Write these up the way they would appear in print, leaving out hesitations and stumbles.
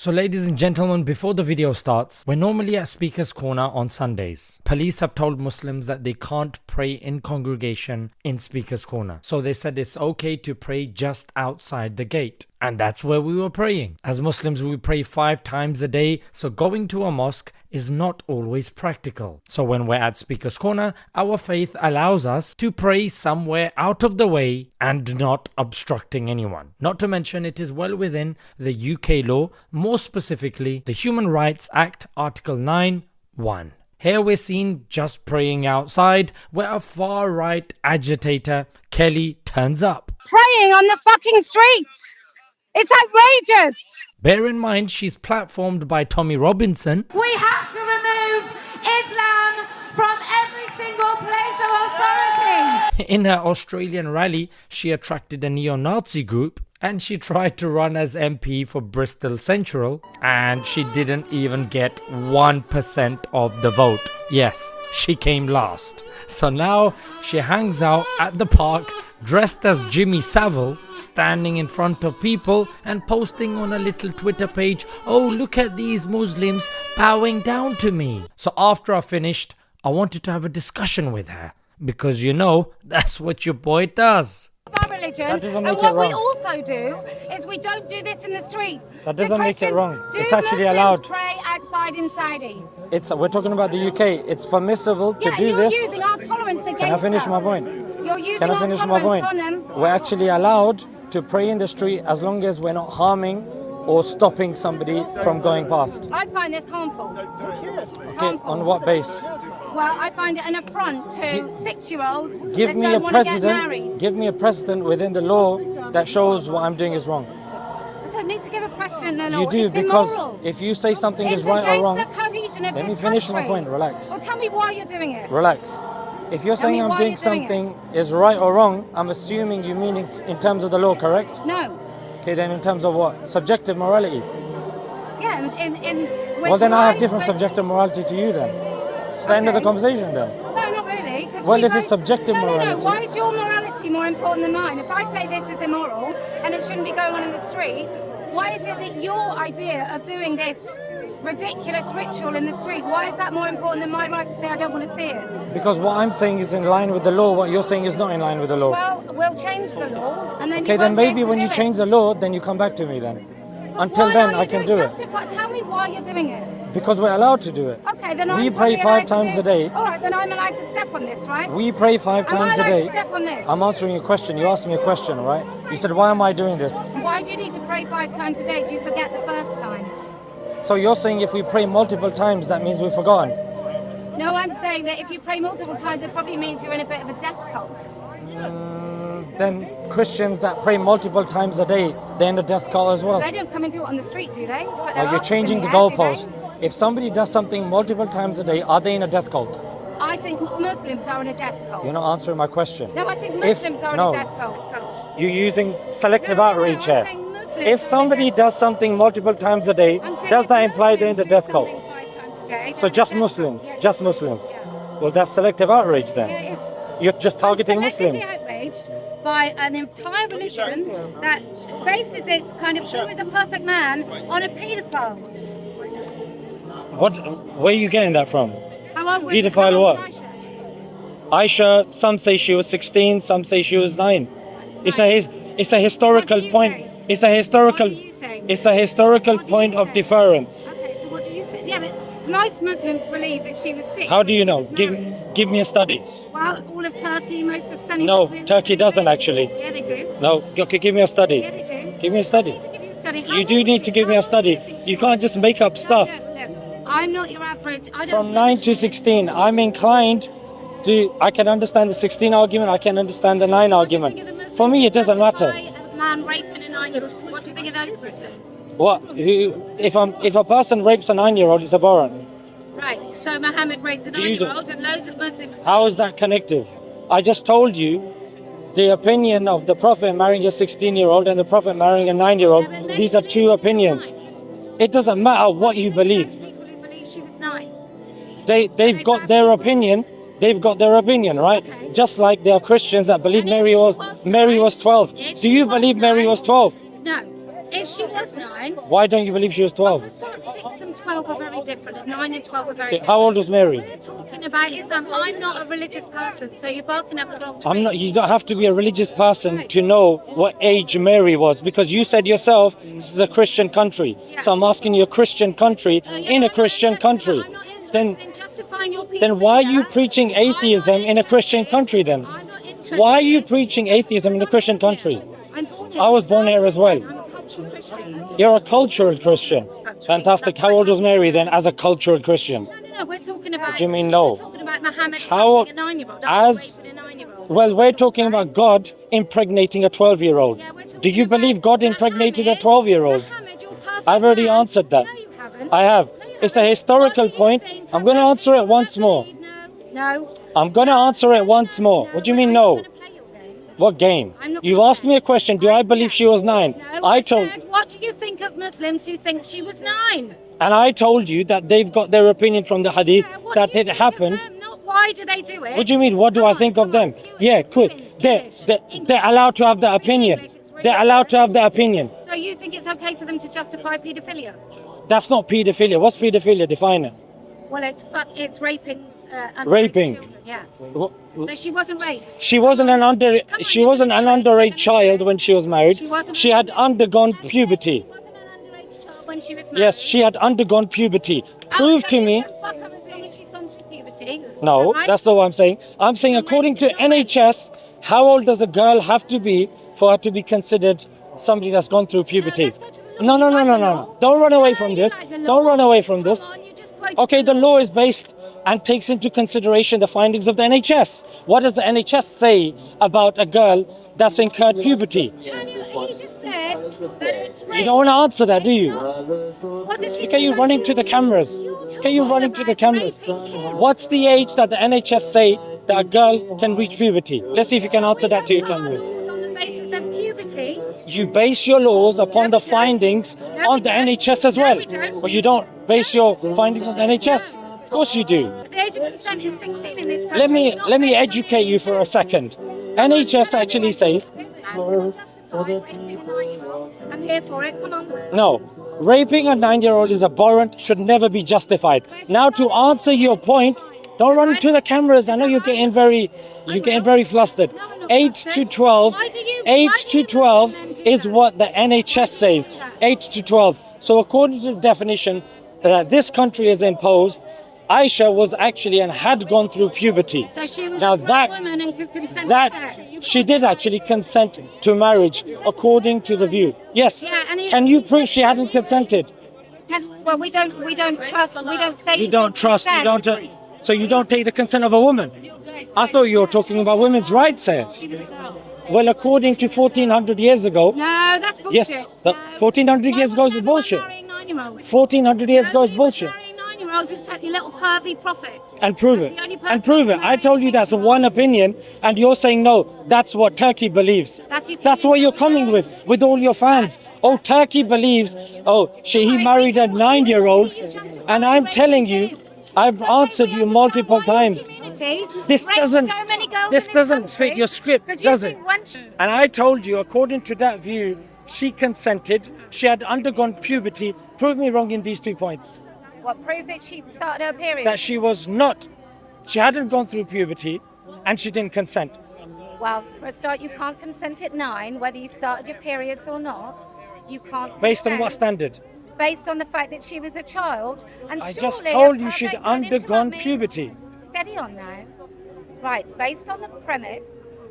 So ladies and gentlemen, before the video starts, we're normally at Speaker's Corner on Sundays. Police have told Muslims that they can't pray in congregation in Speaker's Corner. So they said it's okay to pray just outside the gate. And that's where we were praying. As Muslims, we pray 5 times a day, so going to a mosque is not always practical. So when we're at Speaker's Corner, our faith allows us to pray somewhere out of the way and not obstructing anyone. Not to mention, it is well within the UK law, more specifically the Human Rights Act, Article 9(1). Here we're seen just praying outside, where a far-right agitator, Kelly, turns up. Praying on the fucking streets! It's outrageous! Bear in mind, she's platformed by Tommy Robinson. We have to remove Islam from every single place of authority. In her Australian rally, she attracted a neo-Nazi group and she tried to run as MP for Bristol Central and she didn't even get 1% of the vote. Yes, she came last. So now she hangs out at the park dressed as Jimmy Savile, standing in front of people and posting on a little Twitter page, "Oh, look at these Muslims bowing down to me." So after I finished, I wanted to have a discussion with her because you know, that's what your boy does. Our religion, and what we also do is we don't do this in the street. That doesn't make it wrong. It's Do actually Muslims allowed. pray outside in Saudi? We're talking about the UK. It's permissible to do you're this. using our tolerance against Can I finish us. my point? You're using Can I our finish my tolerance point? on them. We're actually allowed to pray in the street as long as we're not harming or stopping somebody from going past. I find this harmful. It's Okay, harmful. on what base? Well, I find it an affront to 6-year-olds Give that me don't a want to get precedent. married. Give me a precedent within the law that shows what I'm doing is wrong. I don't need to give a precedent in the law. You do, It's because immoral. if you say something It's is right or wrong, against the cohesion of let me this finish my country. point. Relax. Well, tell me why you're doing it. Relax. If you're Tell me saying I'm why doing you're doing it. something is right or wrong, I'm assuming you mean in terms of the law, correct? No. Okay, then in terms of what? Subjective morality. Yeah, Well, then I have different subjective morality to you then. It's the end of the Okay. conversation then. No, not really. 'Cause Well, we if it's both- subjective No. morality- Why is your morality more important than mine? If I say this is immoral and it shouldn't be going on in the street, why is it that your idea of doing this ridiculous ritual in the street, why is that more important than my right to say I don't want to see it? Because what I'm saying is in line with the law, what you're saying is not in line with the law. Well, we'll change the law and then Okay, you then won't be maybe able to when you do it. change the law, then you come back to me then. But Until why then, are I you can doing do it. Tell me why you're doing it. Because we're allowed to do it. Okay, then We I'm pray probably 5 allowed to times do- a day. All right, then I'm allowed to step on this, right? We pray 5 Am I times a allowed day. to step on this? I'm answering a question. You asked me a question, all right? You said, why am I doing this? Why do you need to pray 5 times a day? Do you forget the first time? So you're saying if we pray multiple times, that means we've forgotten? No, I'm saying that if you pray multiple times, it probably means you're in a bit of a death cult. Then Christians that pray multiple times a day, they're in the death cult as well. They don't come and do it on the street, do they? Put their You're arms changing in the air, do they? goalpost. If somebody does something multiple times a day, are they in a death cult? I think Muslims are in a death cult. You're not answering my question. No, I think Muslims are in no. a death cult. You're using selective outrage I'm here. saying Muslims If somebody does something multiple times a day, I'm saying does if that imply they're in the Muslims death do cult? something 5 times a day, So they're just in a death Muslims, cult. just Muslims. Yeah. Well, that's selective outrage then. Yeah, it's You're just targeting I'm Muslims. selectively outraged by an entire religion that bases its kind of who is a perfect man on a paedophile. Where are you getting that from? How old was Paedophile how old what? was Aisha? Aisha, some say she was 16, some say she was 9. It's a historical What do you point. say? It's a historical. What do you say? It's a historical What do you point of say? deference. Okay, so what do you say? Yeah, but most Muslims believe that she was 6. How do when you she know? was married. Give me a study. Well, all of Turkey, most of Sunni No, Muslims. Turkey doesn't actually. Yeah, they do. No, okay, give me a study. Yeah, they do. Give me a I study. need to give you a study. How You do old need is to she? give me How a old do study. think she You can't was? just make up stuff. Look, I'm not your average. I don't From think 9 she- to 16, I'm inclined to. I can understand the 16 argument. I can understand the 9 What do you think argument. of the Muslims For me, it doesn't who matter. justify a man raping a 9-year-old? What do you think of those Muslims? What? If a person rapes a 9-year-old, it's abhorrent. Right, so Muhammad raped a Do you do- 9-year-old and loads of Muslims. How is that connective? I just told you the opinion of the Prophet marrying a 16-year-old and the Prophet marrying a 9-year-old. Yeah, but many These are believe two she was opinions. 9. It doesn't matter what you believe. Most people who believe she was 9. They've got their opinion. They've got their opinion, right? Okay. Just like there are Christians that believe And if Mary she was was Mary nine- was 12. if Do she you was believe Mary nine- was 12? No. If she was 9, Why don't you believe she was well, 12? for a start, 6 and 12 are very different. 9 and 12 are very Okay, different. how old was Mary? We're talking about Islam. I'm not a religious person, so you're barking up the wrong tree. I'm not. You don't have to be a religious person to know what age Mary was, because you said yourself this is a Christian country. So I'm asking you, a Christian country in a Christian country. I'm not interested Then, in justifying your then why are you paedophilia. preaching atheism in a Christian country? Then I'm not interested. why are you preaching atheism in a Christian country? I'm born here. I was born here as well. I'm a cultural Christian. You're a cultural Christian. Fantastic. How old was Mary then as a cultural Christian? No, we're talking about. What do you mean, no? We're talking about Muhammad How- raping a 9-year-old. as- Raping a 9-year-old. Well, we're talking about God impregnating a 12-year-old. Yeah, we're talking Do you about believe God impregnated a Muhammad. 12-year-old? Muhammad, you're perfect I've already man. answered that. No, you haven't. I have. No, you It's a haven't. historical What do you point. think I'm of going to the answer it people once that more. believe? No. I'm going to answer it once more. What do you mean, I'm no? not gonna play your game. What game? I'm not You've gonna asked play. me a question. Do I believe she was 9? No, I told, said, what do you think of Muslims who think she was 9? and I told you that they've got their opinion from the hadith Yeah, what that do you it think of happened. them? Not why do they do it? What do you mean? What do Come I on, think come of them? on. Yeah, quick. English, They're English. allowed to have that Speak opinion. English, it's really They're allowed to have that opinion. So you think it's okay for them to justify paedophilia? That's not paedophilia. What's paedophilia? Define it. Well, it's raping. Underage Raping. Children, yeah. Wh- So she wasn't raped. She wasn't an on, she wasn't an underage child when she was married. She wasn't She had undergone puberty. She wasn't an underage child when she was married. Yes, she had undergone puberty. Prove to me. Fuck her as long as she's gone through puberty. No, Right? that's not what I'm saying. I'm saying according to NHS, how old does a girl have to be for her to be considered somebody that's gone through puberty? let's go to the law. No, no, You no, like no, the no, law? no. Don't run away No, from you this. like the law. Don't run away from Come this. on, you just quoted Okay, the the law is based and takes into consideration the findings of the NHS. What does the NHS say about a girl that's incurred puberty? Can you, he just said that it's rape. You don't want to answer that, do you? What does she Look say at you about running to the puberty? cameras. You're Look at you talking running to the about cameras. raping kids. What's the age that the NHS say that a girl can reach puberty? Let's see if you can answer that to your cameras. On the basis of puberty. You base your laws upon the findings No, on we the don't. NHS as No, well. we don't. Well, you don't base your findings on the NHS. Of course you do. The age of consent is 16 in this country. Let me It's not let me based on educate the you for a age. second. NHS actually says I'm here for it. Come on. no. Raping a 9-year-old is abhorrent, should never be justified. Now to answer your point, don't run to the cameras. I know you're getting very flustered. 8 to 12, 8 to 12 is what the NHS says. 8 to 12. So according to the definition that this country has imposed, Aisha was actually and had gone through puberty. So she was Now a grown that woman and could consent to that sex. she did actually consent to marriage according to the view. Yes. Yeah, and Can you prove she hadn't consented? Well, we don't trust. We don't say. You don't trust. You consent. don't. So you don't take the consent of a woman. I thought you were talking about women's rights here. She was a girl. Well, according to 1400 years ago, No, that's bullshit. yes, the No. 1400 years Why ago is was everyone bullshit. marrying 9-year-olds? 1400 years ago is Nobody was bullshit. marrying 9-year-olds except your little pervy prophet. And prove That's it. the only person And prove it. that's I told you that's one opinion, and you're saying no. That's what Turkey believes. That's What you're coming with all your fans. Oh, Turkey believes. Oh, he married a 9-year-old, and I'm telling you, I've answered you multiple times. This doesn't fit your script, does it? And I told you, according to that view, she consented. She had undergone puberty. Prove me wrong in these 2 points. What prove that she started her period? That she hadn't gone through puberty, and she didn't consent. Well, for a start, you can't consent at 9, whether you started your periods or not. You can't. Based on what consent standard? Based on the fact that she was a child, and I just surely told a you she'd perfect- don't undergone interrupt me. puberty. Steady on now. Right, based on the premise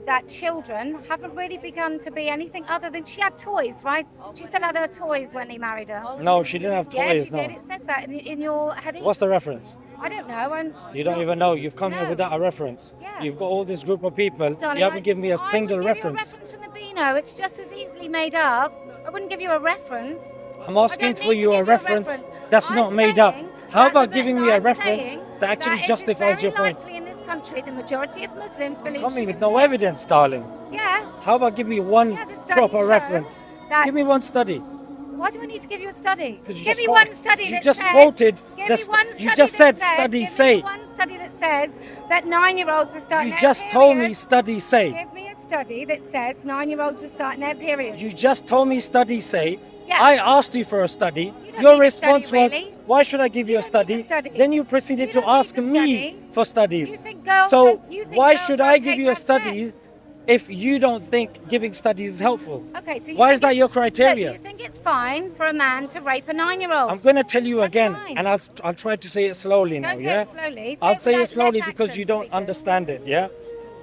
that children haven't really begun to be anything other than she had toys, right? She still had her toys when he married her. No, she didn't have Yeah, toys, she no. did. It says that in your heading. What's the reference? I don't know. You don't even know. You've come here No. without a reference. Yeah. You've got all this group of people. Darling, You haven't given me a single I would give you a reference. reference from the Beano. It's just as easily made up. I wouldn't give you a reference. I'm I asking don't for need you to a give you reference that's I'm not made up. saying How that about the- giving me a I'm reference saying that actually it is justifies your very point? likely in this country, the majority of Muslims believe Coming she with was no saved. evidence, darling. Yeah. How about give me one Yeah, the studies proper show reference? that- Give me one study. Why do I need to give you a study? 'Cause you Give just me quote- one study you that just says, quoted give the me st- one you study just that said says- studies give say. me one study that says that 9-year-olds were starting You their just told me period. studies say. Give me a study that says 9-year-olds were starting their period. You just told me studies say Yeah. I asked you for a study. You don't Your need a response study, was, really. why should I give you a don't need study? a study. Then you proceeded You to don't need ask to me study. for studies. You think girls So you think why girls should are I okay give to you a have study sex? if you don't think giving studies is helpful? Okay, so you Why think is that it's- your criteria? Look, you think it's fine for a man to rape a 9-year-old? I'm going to tell you That's again, fine. and I'll try to say it slowly now, Don't say yeah? it slowly. I'll say it without slowly less because accent, you don't please. understand it, yeah?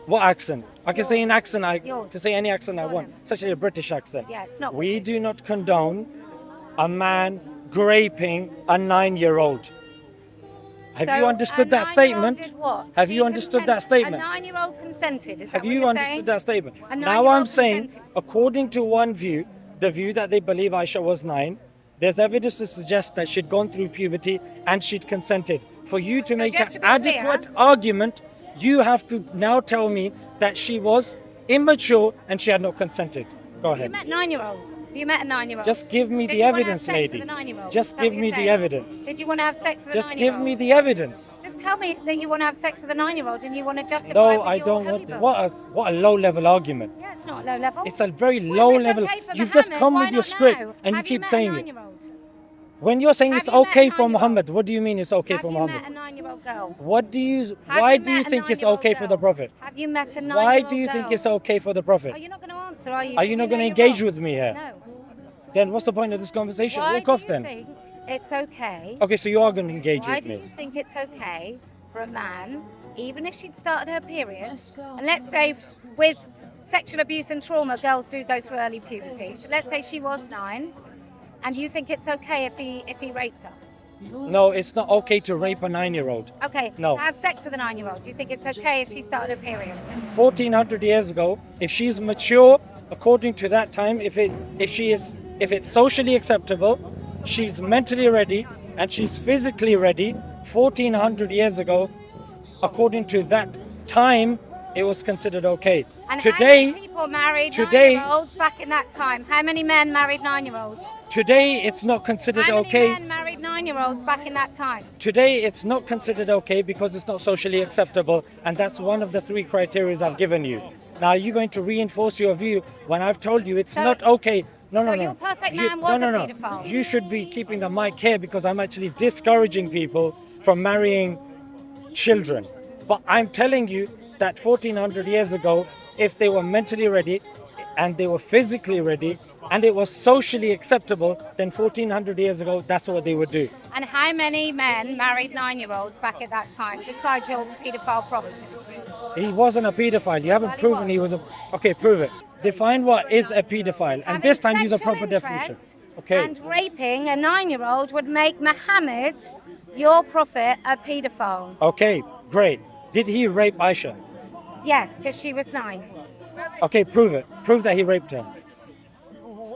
What accent? I can say an accent, I Yours. can say any accent I want, especially a British accent. Yeah, it's not We British. do not condone a man raping a 9-year-old. Have So you a understood that 9-year-old statement? did what? Have She you understood that statement? A 9-year-old consented. Is that Have what you you're understood saying? that statement? A Now 9-year-old I'm saying, consented. according to one view, the view that they believe Aisha was 9, there's evidence to suggest that she'd gone through puberty and she'd consented. For you to make just an to be clear- adequate argument, you have to now tell me that she was immature and she had not consented. Go You ahead. met 9-year-olds. You met a 9-year-old. Just give me Did the you wanna have evidence, sex lady. with a 9-year-old? Just Is that give what me you're the saying? evidence. Did you want to have sex with a Just 9-year-old? give me the evidence. Just tell me that you want to have sex with a 9-year-old and you want to justify it No, with I your don't holy want. book. What a low-level argument. Yeah, it's not low level. It's a very Well, low if it's level. okay for You've just Muhammad, come why with your not script now? and you Have keep met a saying it. 9-year-old? When you're saying Have it's you met okay a for 9-year-old? Muhammad, what do you mean it's okay Have for you Muhammad? met a 9-year-old girl? What do you? Have Why you do you met a think it's 9-year-old okay for the girl? Prophet? Have you met a 9-year-old Why do you think girl? it's okay for the Prophet? Oh, you're not going to answer, are you? Are you not going to engage with me here? No. Then what's the point of this conversation? Why Walk do off you then. think it's okay? Okay, so you are going to engage Why with do you me. think it's okay for a man, even if she'd started her period, and let's say with sexual abuse and trauma, girls do go through early puberty. So let's say she was 9, and you think it's okay if he raped her? No, it's not okay to rape a 9-year-old. Okay. No. To have sex with a 9-year-old, do you think it's okay if she started her period? 1400 years ago, if she's mature, according to that time, if it's socially acceptable, she's mentally ready and she's physically ready. 1400 years ago, according to that time, it was considered okay. And Today, how many people married today- 9-year-olds back in that time? How many men married 9-year-olds? today it's not considered How many okay. men married 9-year-olds back in that time? Today it's not considered okay because it's not socially acceptable, and that's one of the 3 criteria I've given you. Now you're going to reinforce your view when I've told you it's So- not okay. No, so no. your perfect You- man was no, a no. paedophile. You should be keeping the mic here because I'm actually discouraging people from marrying children. But I'm telling you that 1400 years ago, if they were mentally ready and they were physically ready and it was socially acceptable, then 1400 years ago, that's what they would do. And how many men married 9-year-olds back at that time, besides your paedophile problem? He wasn't a pedophile. You haven't Well, he proven was. he was a... Okay, prove it. Define what is a pedophile. And this time use a Having proper sexual definition. interest Okay. And raping a 9-year-old would make Muhammad, your prophet, a paedophile. Okay, great. Did he rape Aisha? Yes, because she was 9. Okay, prove it. Prove that he raped her.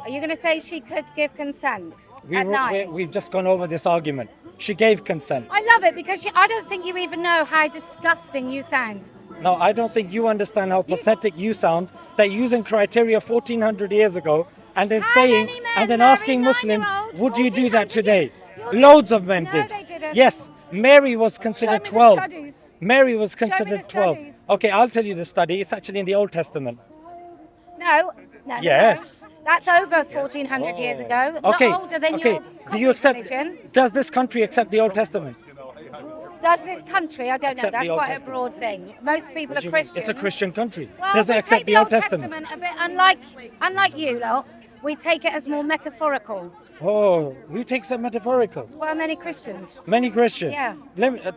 Are you going to say she could give consent at 9? We've just gone over this argument. She gave consent. I love it because I don't think you even know how disgusting you sound. No, I don't think you understand how pathetic you sound that using criteria 1400 years ago and then How saying many men and then married asking Muslims, 9-year-olds would you do that 1400 today? years? You're Loads just- of men No, did. they didn't. Yes, Mary was Show me considered the 12. studies. Mary was me the considered 12. studies. Okay, I'll tell you the study. It's actually in the Old Testament. No. Yes. No. That's over 1400 years ago. Okay. Not older than Okay. your Do you Coptic accept? religion. Does this country accept the Old Testament? Does this country? I don't know. Accept That's the Old quite a Testament. broad thing. Most people What do are you mean? Christian. It's a Christian country. Well, Does it we accept take the Old Testament? a bit unlike you lot. We take it as more metaphorical. Oh, who takes it metaphorical? Well, many Christians. Many Christians. Yeah.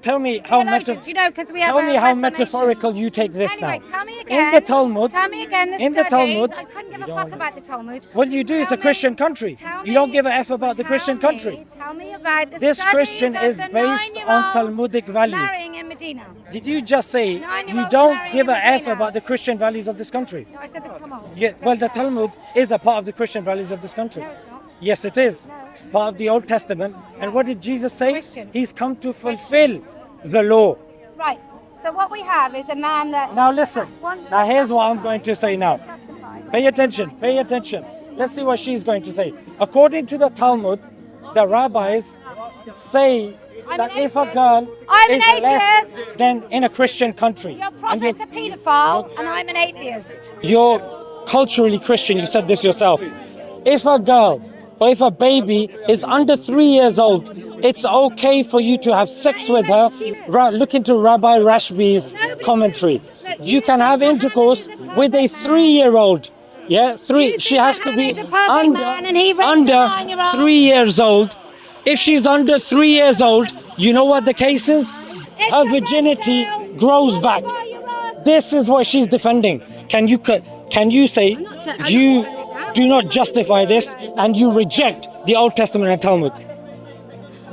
Tell me how Theologians, you know, because we have Tell a me how Reformation. metaphorical you take this Anyway, now. tell me again. In the Talmud. Tell me again the in the studies. Talmud. I couldn't give You a fuck don't- about the Talmud. What you do is Tell a me- Christian country. tell You don't me- give a F about the Christian tell country. me- Tell me about the This studies Christian of is the based on 9-year-olds Talmudic values. marrying in Medina. Did you just say you 9-year-olds don't marrying give in a F Medina. about the Christian values of this country? No, I said the Talmud. Yeah, well, the Talmud is a part of the Christian values of this country. No, it's not. Yes, it is. No. It's part of the Old Testament. And what did Jesus say? Christian. He's come to fulfill the law. Right. So what we have is a man that Now listen. wants Now here's what I'm going to say now. justify. Pay attention, pay attention. Let's see what she's going to say. According to the Talmud, the rabbis say I'm that an if a atheist. girl I'm is an less atheist. than in a Christian country, Your and prophet's a paedophile, and I'm an atheist. you're culturally Christian, you said this yourself. If a girl or if a baby is under 3 years old, it's okay for you to have sex with her. Look into Rabbi Rashbi's commentary. You can have intercourse with a 3-year-old. Yeah, 3. She has to be under 3 years old. If she's under 3 years old, you know what the case is? Her virginity grows back. This is what she's defending. Can you say you do not justify this and you reject the Old Testament and Talmud?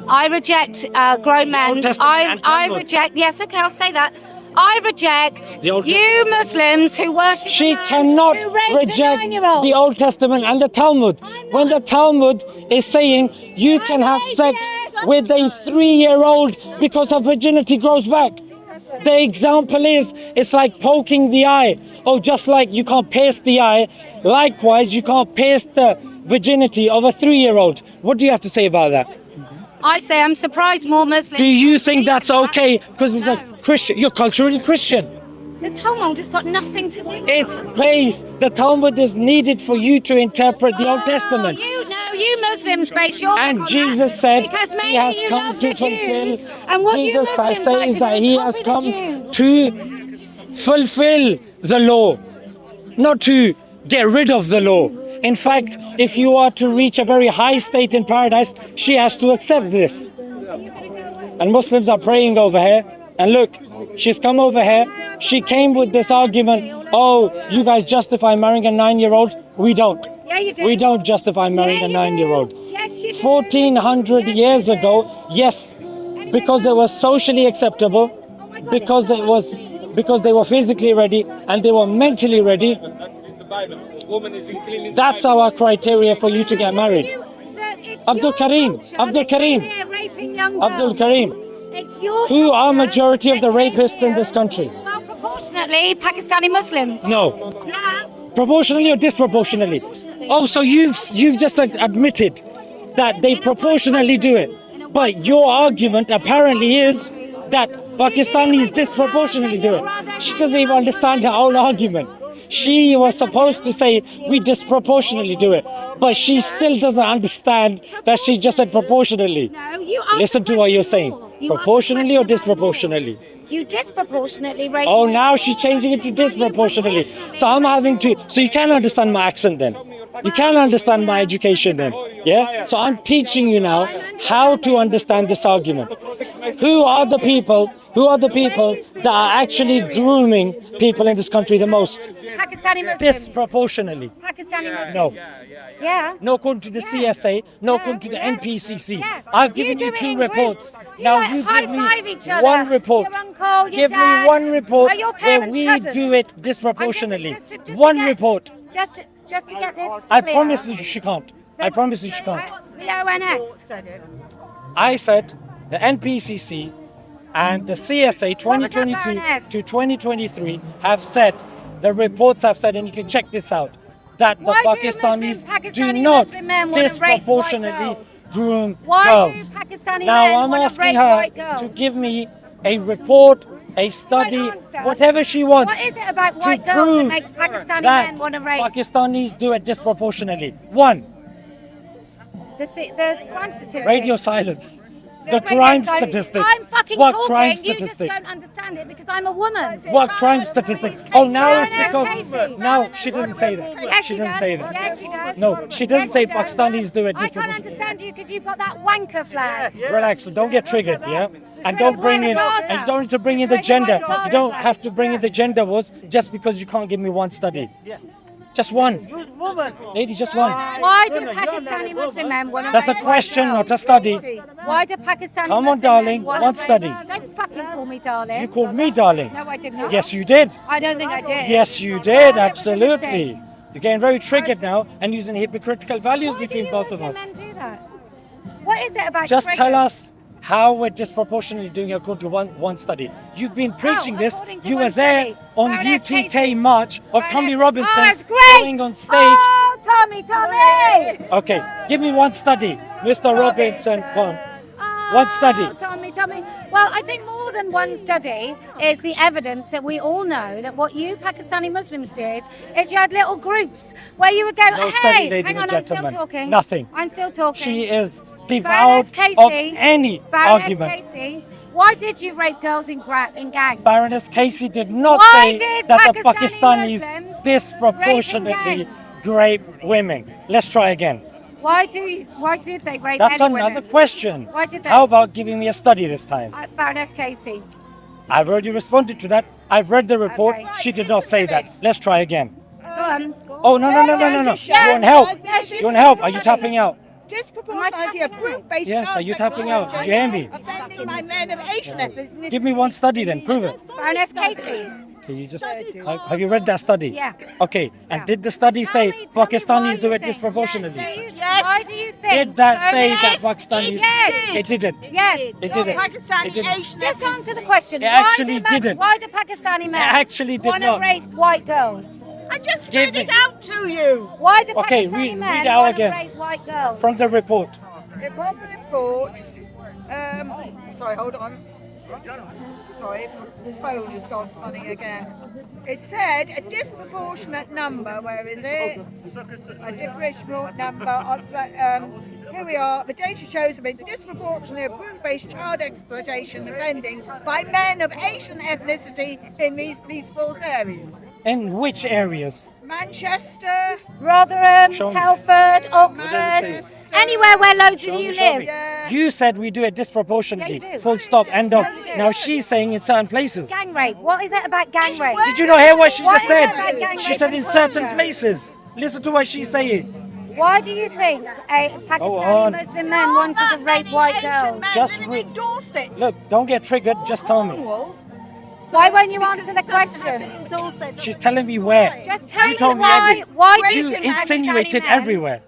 I reject grown men. I reject. Yes, okay, I'll say that. I reject you Muslims who worship. She cannot reject the Old Testament and the Talmud. When the Talmud is saying you can have sex with a 3-year-old because her virginity grows back. The example is, it's like poking the eye. Oh, just like you can't pierce the eye, likewise you can't pierce the virginity of a 3-year-old. What do you have to say about that? I say I'm surprised more Muslims. Do you think that's okay because it's a Christian? You're culturally Christian. The Talmud has got nothing to do with It's place. The Talmud is needed for you to interpret the Old Testament. You Muslims base your And Jesus said he has come to fulfill. Jesus says that he has come to fulfill the law, not to get rid of the law. In fact, if you are to reach a very high state in paradise, she has to accept this. And Muslims are praying over here. And look, she's come over here. She came with this argument, oh, you guys justify marrying a 9-year-old. We don't. Yeah, you do. We don't justify marrying a 9-year-old. Yes, you do. 1400 years ago, yes, because it was socially acceptable, because they were physically ready and they were mentally ready. That's our criteria for you to get married. Abdul Karim. Who are majority of the rapists in this country? Well, proportionately, Pakistani Muslims. No. Yeah. Proportionally or disproportionately? Oh, so you've just admitted that they proportionally do it. But your argument apparently is that Pakistanis disproportionately do it. She doesn't even understand her own argument. She was supposed to say we disproportionately do it, but she still doesn't understand that she just said proportionally. No, you asked Listen to what you're saying. Proportionally or disproportionately? You disproportionately rape. Oh, now she's changing it to disproportionately. So I'm having to. So you can't understand my accent then. You can't understand my education then. Yeah? So I'm teaching you now how to understand this argument. Who are the people that are actually grooming people in this country the most? Pakistani Muslims. Disproportionately. Pakistani Muslims. No. Yeah. No according to the CSA, no according to the NPCC. I've given you 2 reports. Now you give me one report. Give me one report where we do it disproportionately. One report. Just to get this I clear. promise you she can't. I promise you she can't. The ONS. I said the NPCC and the CSA 2022 to 2023 have said, the reports have said, and you can check this out, that the Pakistanis do not disproportionately groom girls. Now I'm asking her to give me a report, a study, whatever she wants, What is it about to white girls that prove makes Pakistani that men want to rape? Pakistanis do it disproportionately. One, The crime statistics. radio silence. The crime statistics. I'm fucking What talking. crime You just statistic? don't understand it because I'm a woman. What crime statistics? Oh, now it's Yes, because Casey. now she doesn't say that. Yes, She she doesn't does. say that. Yes, she does. No, she doesn't Yes, say she does. Pakistanis do it I can't disproportionately. understand you because you've got that wanker flag. Relax, don't get triggered, yeah? And don't bring in, and you don't need to bring in the gender. You don't have to bring in the gender wars just because you can't give me one study. Just one. Lady, just one. Why do Pakistani Muslim men want to That's a rape question, white not a girls? study. Why do Pakistani Come on, Muslim darling, men want one to rape- study. Don't fucking call me darling. You called me darling. No, I did not. Yes, you did. I don't think I did. Yes, you did, Oh, that was a absolutely. mistake. You're getting very triggered now and using hypocritical values Why do between you both of Muslim us. men do that? What is it about Just tell triggers? us how we're disproportionately doing it according to one study. You've been preaching this. according to You one were there study. on Baroness UTK Casey. March of Baroness- Tommy Robinson Oh, it's great. going on stage. Oh, Tommy! Okay, give me one study, Mr. Robinson. Go on. Oh, What study? Tell me. Well, I think more than one study is the evidence that we all know that what you Pakistani Muslims did is you had little groups where you would go, No hey, study, ladies hang on, and I'm still gentlemen. talking. Nothing. I'm still talking. She is Baroness devoid of Casey, any Baroness argument. Casey, why did you rape girls in gangs? Baroness Casey did not Why say did that the Pakistani Pakistanis Muslims disproportionately rape in rape women. Let's try again. Why did they rape That's any another women? question. Why did they? How about giving me a study this time? Baroness Casey. I've already responded to that. I've read the report. Okay. She did not say that. Let's try again. Go on. Oh, no. You want help? You want help? Are you tapping out? Disproportionality of group-based Yes, child are you tapping out? sexual Do you hear me? offending by men of Asian ethnicity. Give me one study then. Prove it. Baroness Casey. Can you just have you read that study? Yeah. Okay. And Yeah. did the study say Tell me Pakistanis why do you it think- disproportionately? Yes. Why do you think? Did that so say many- that Pakistanis? Yes. It didn't. Yes. It didn't. Pakistani It didn't. Asian Just ethnicity. answer the question. It actually didn't. Why do Pakistani men actually did want to not. rape white girls? I just Give read it it. out to you. Why do Okay, Pakistani read men it out want again. to rape white girls? From the report. The report. Sorry, hold on. Sorry, my phone has gone funny again. It said a disproportionate number. Where is it? A disproportionate number of. Here we are. The data shows a disproportionately of group-based child exploitation offending by men of Asian ethnicity in these police force areas. In which areas? Manchester. Rotherham, Show me. Telford, Oxford, Manchester. anywhere where loads of you Show me. live. Yeah. You said we do it disproportionately. Yeah, you do. Full stop. End of. Yeah, you do. Now she's saying in certain places. Gang rape. What is it about gang rape? Did you not hear what she What just is it about said? gang She rape said and in certain torture? places. Listen to what she's saying. Why do you think on. Pakistani Muslim men wanted to rape white girls? Just Just read. endorse it. Look, don't get triggered. Just tell me. Why won't you answer the question? She's telling me where. Just tell You me told me why do You you think insinuated Pakistani men- everywhere.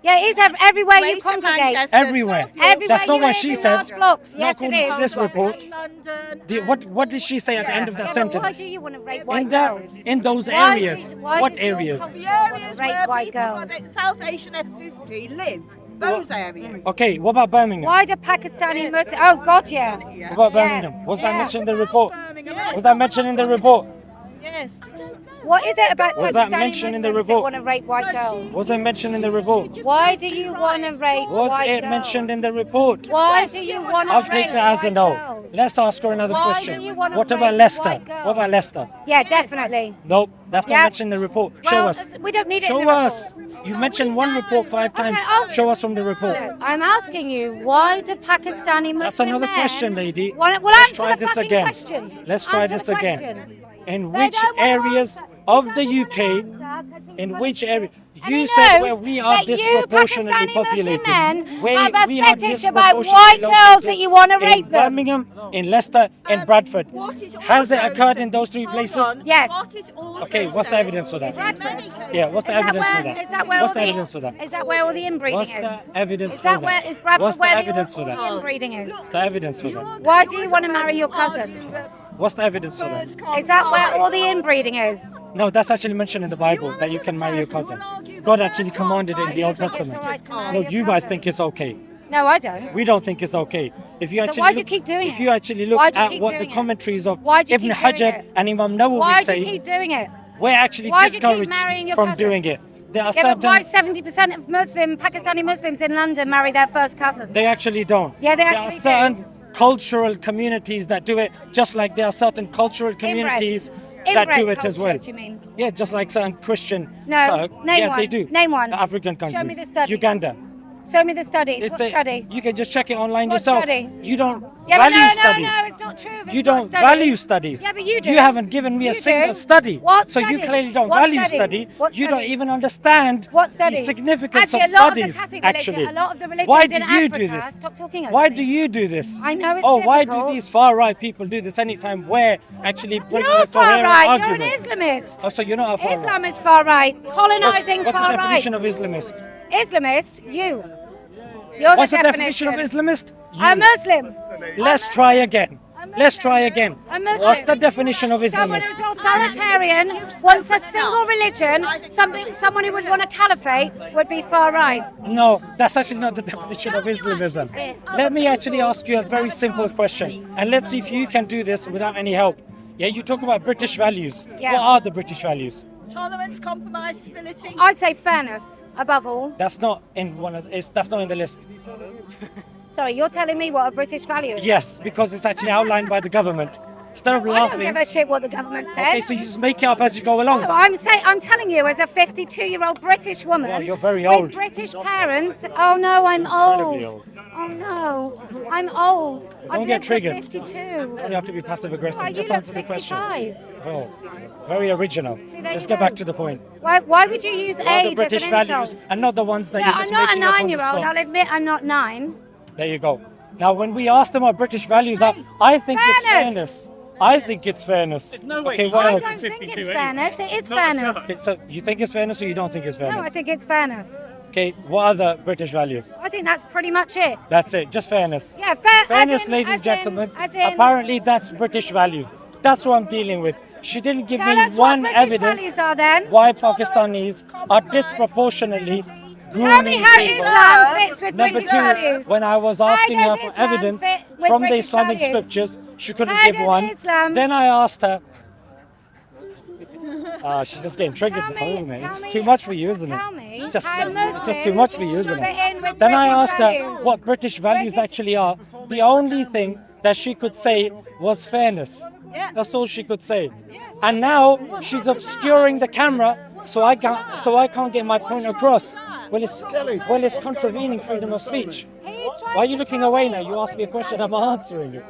Yeah, it is everywhere you Greater congregate. Manchester, Everywhere. Everywhere That's not you what live she in said. large blocks. Not Yes, it according to is. this report. London. What did she say at the end of that Yeah, but why sentence? do you want to rape white In that, girls? in those Why do areas. you- why What does your areas? culture The want areas to rape where white people girls? of South Asian ethnicity live. Those areas. Okay, what about Birmingham? Why do Pakistani Muslims? Oh God, yeah. What about Birmingham? Was that Yeah. mentioned in the report? Birmingham. Was that mentioned in the report? Yes. What is it about Was that Pakistani mentioned in the Muslims that report? want to rape white girls? Was it mentioned in the report? Why do you want to rape Was white it girls? mentioned in the report? Why do you want to I'll rape take that as a white no. girls? Let's ask her another Why question. do you want to What about rape Leicester? white girls? What about Leicester? Yeah, definitely. Nope, that's not Yeah. mentioned in the report. Show Well, us. we don't need it in Show the report. us. You mentioned one report 5 times. oh. Show us from the report. No, I'm asking you, why do Pakistani Muslim That's another men question, lady. Well, Let's answer try the this fucking again. question. Let's try Answer this the again. question. In They which don't wanna areas answer. of He the doesn't UK, wanna answer 'cause he in wants which to- area? And You he said knows where we are that you disproportionately Pakistani Muslim populated. men Where have a we are fetish about disproportionately white girls located that you want to in rape them. Birmingham, in Leicester, in Bradford. What is Has it also occurred said- in those 3 Hold places? on. Yes. What is also Okay, what's the said evidence for that? is in many cases- Yeah, what's the Is that evidence where- for that? Is that where What's all the the evidence for that? Is that where all the inbreeding What's is? the evidence Is for that that? where is Bradford What's the where evidence for all that? the inbreeding is? What's the evidence for that? Why do you want to marry your cousin? What's the evidence for that? Is that where all the inbreeding is? No, that's actually mentioned in the Bible that you can marry your cousin. God actually commanded it in the Old think it's Testament. all right to marry No, your you guys cousin? think it's okay. No, I don't. We don't think it's okay. If you actually why do you look, keep doing if it? you actually look Why do you at keep what the doing it? commentaries of Why do you Ibn keep doing Hajar it? and Imam Nawawi Why do you say, keep doing it? we're actually Why do you keep marrying discouraged your from cousins? doing it. There are Yeah, but why certain 70% of Pakistani Muslims in London marry their first cousins? they actually don't. Yeah, they there actually are certain cultural communities that do it, just like there are certain cultural communities that Inbred do it as culture, well. do you mean? Yeah, just like certain Christian. No, name yeah, one. they do. Name one. The African countries. Show me the studies. Uganda. Show me the studies. It's What a- study? You can just check it online What yourself. study? You don't Yeah, but value no, studies. no, it's not true. It's You not don't study. value studies. Yeah, but you do. You haven't given me a You single do. study. What so you studies? clearly don't What value studies? study. What You don't studies? even understand What the studies? significance Actually, of a lot studies. of the Catholic actually, religion, a lot of the religions why do in you Africa, do this? Stop talking over Why me. do you do this? I know it's Oh, why do difficult. these far right people do this anytime we're actually bringing You're a far coherent right. argument? You're an Islamist. Oh, so you're not a far right. Islam is far right. Colonizing What's far the definition right. of Islamist? Islamist, you're What's the the definition of Islamist? I'm You. Muslim. Let's try again. Let's try again. A Muslim. What's the definition of Someone Islamist? who's authoritarian, wants a single religion, someone who would want a caliphate would be far right. No, that's actually not the definition of Islamism. Let me actually ask you a very simple question, and let's see if you can do this without any help. Yeah, you talk about British values. Yeah. What are the British values? Tolerance, compromise, civility. I'd say fairness above all. That's not in that's not in the list. Sorry, you're telling me what a British value is? Yes, because it's actually outlined by the government. Instead of I don't laughing, give a shit what the government says. okay, so you just make it up as you go along. No, I'm telling you, as a 52-year-old British woman Well, you're very old. with British parents. Oh no, I'm Incredibly old. old. Oh no, I'm old. Don't get triggered. 52. You have to be passive aggressive. Why, you Just look answer the question. 65. Oh, very original. See, there Let's you get go. back to the point. Why would you use What are age the British as an values insult? and not the ones that Yeah, you're I'm just not a making up on the 9-year-old. spot? I'll admit I'm not 9. There you go. Now, when we asked them what British values are, I think it's fairness. I think it's fairness. There's no way. Okay, what I else? don't think 52 it's anyway. fairness. It is fairness. Okay, so you think it's fairness or you don't think it's No, I fairness? think it's fairness. Okay, what other British values? I think that's pretty much it. That's it, just fairness. Yeah, fair. Fairness, as in, ladies as and gentlemen. as in, Apparently, that's British values. That's what I'm dealing with. She didn't give tell me us what one British evidence values are then. why Pakistanis are disproportionately Tell me grooming how people. Islam fits with Number British two, values. when I was How asking her does for Islam evidence fit with from the British Islamic values? scriptures, she couldn't How give does one. Islam- Then I asked her. She's just getting triggered Tell now, me- isn't it? tell It's me- too much for you, isn't it? tell me It's just, how it's just too Muslims much for you, isn't fit in it? with Then I British asked her values. what British values British- actually are. The only thing that she could say was fairness. Yeah. That's all she could say. And now she's obscuring the camera, so I can't get my point across. Well, it's contravening freedom of speech. Why are you looking away now? You asked me a question, I'm answering it.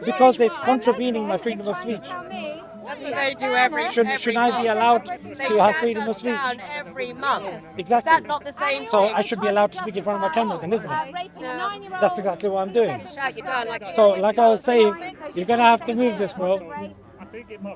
Because it's contravening my freedom of speech. That's what they do every Should I be allowed They to have shut freedom of us speech? down every month. Exactly. Is that not the same So thing? I should be allowed to speak in front of my camera then, isn't it? That's exactly what I'm doing. Shout you down like So like I was saying, you're gonna have to move this, bro.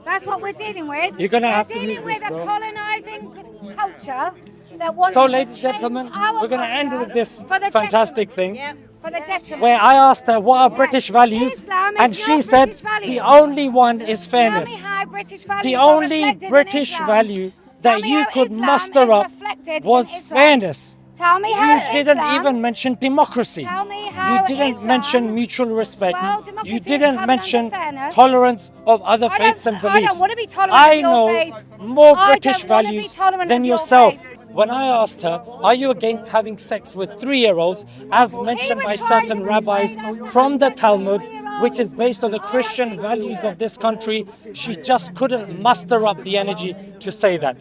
That's what we're dealing with. You're gonna We're have to dealing move with this, bro. a colonising culture that wants So to ladies and change gentlemen, our we're gonna end culture with this for the fantastic thing. for the detriment. Where I asked her what are British values, Islam is and your she said British values. the only one is Tell me fairness. how British values The are only reflected in British Islam. value Tell that me you how could Islam muster is up reflected was in Islam. fairness. Tell me You how didn't Islam, even mention democracy. Tell me how You didn't Islam- mention mutual respect. Well, democracy You is didn't covered mention under fairness. tolerance of other I faiths don't- and beliefs. I don't want to be tolerant I of your know faith. more I British don't want to be values tolerant than of your yourself. faith. When I asked her, are you against having sex with 3-year-olds, as mentioned by was trying certain to rabbis say that from the I'm Talmud, 3-year-old. which is based on the Christian values of this country, she just couldn't muster up the energy to say that.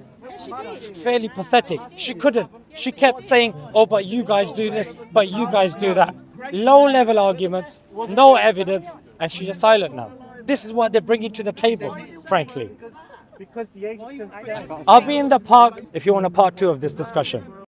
It's fairly pathetic. She couldn't. She kept saying, oh, but you guys do this, but you guys do that. Low-level arguments, no evidence, and she's just silent now. This is what they're bringing to the table, frankly. I'll be in the park if you want a part 2 of this discussion.